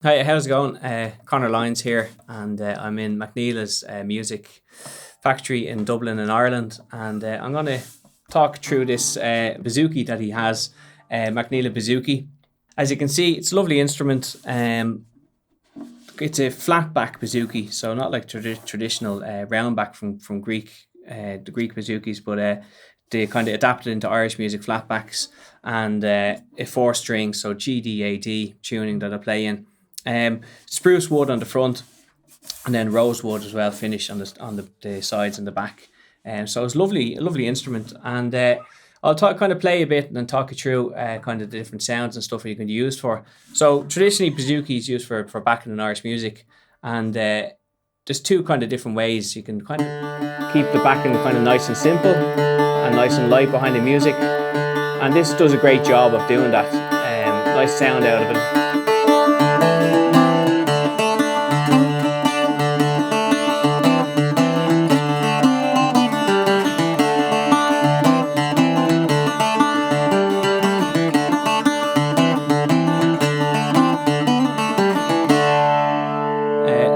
Hi, how's it going? Conor Lyons here, and I'm in McNeela's music factory in Dublin, in Ireland, and I'm going to talk through this Bouzouki that he has, McNeela Bouzouki. As you can see, it's a lovely instrument. It's a flat back Bouzouki, so not like traditional round back from Greek, the Greek Bouzoukis, but they kind of adapted into Irish music flat backs, and a 4-string, so G D A D tuning that I play in. Spruce wood on the front, and then rosewood as well, finish on the sides and the back. So it's a lovely instrument, and I'll kind of play a bit and then talk you through kind of the different sounds and stuff that you can use for. So traditionally, Bouzouki is used for backing in Irish music, and there's two kind of different ways you can kind of keep the backing kind of nice and simple and nice and light behind the music, and this does a great job of doing that. Nice sound out of it.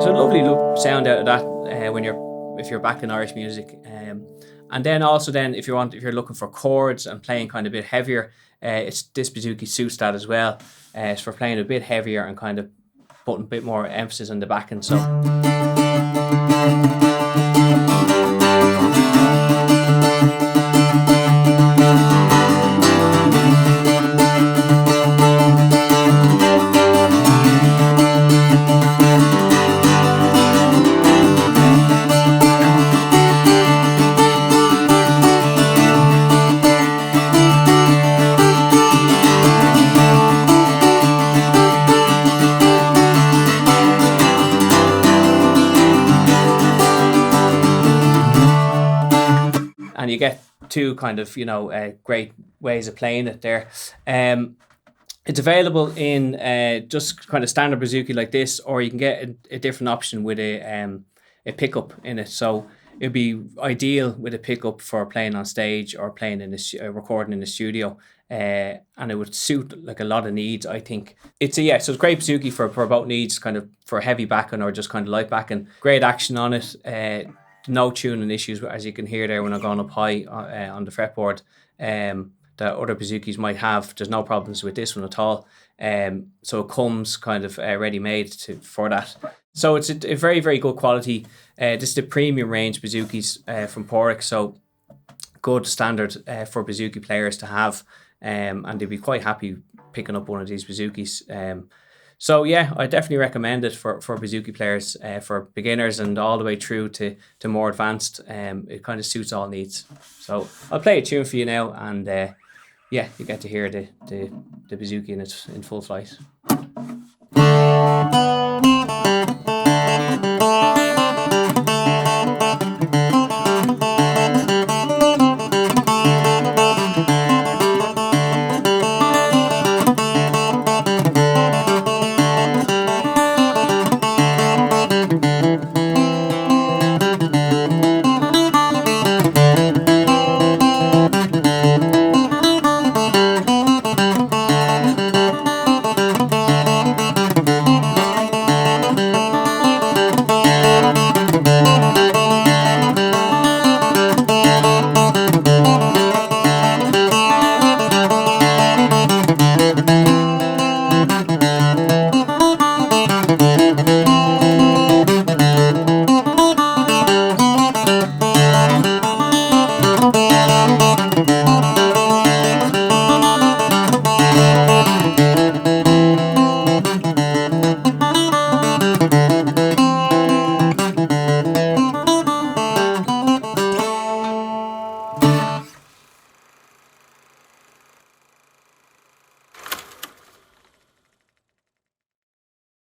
So lovely sound out of that if you're back in Irish music, and then also if you're looking for chords and playing kind of a bit heavier, this Bouzouki suits that as well. It's for playing a bit heavier and kind of putting a bit more emphasis on the backing. So. And you get two kind of, great ways of playing it there. It's available in just kind of standard Bouzouki like this, or you can get a different option with a pickup in it. So it'd be ideal with a pickup for playing on stage or playing in recording in the studio, and it would suit like a lot of needs, I think. So it's great Bouzouki for both needs, kind of for heavy backing or just kind of light backing. Great action on it. No tuning issues, as you can hear there when I'm going up high on the fretboard, that other Bouzouki's might have. There's no problems with this one at all. So it comes kind of ready-made for that. So it's a very, very good quality. This is the premium range Bouzouki's from Porrick, so good standard for Bouzouki players to have, and they'd be quite happy picking up one of these Bouzouki's. So yeah, I definitely recommend it for Bouzouki players, for beginners and all the way through to more advanced. It kind of suits all needs. So I'll play a tune for you now, and yeah, you get to hear the Bouzouki in full flight.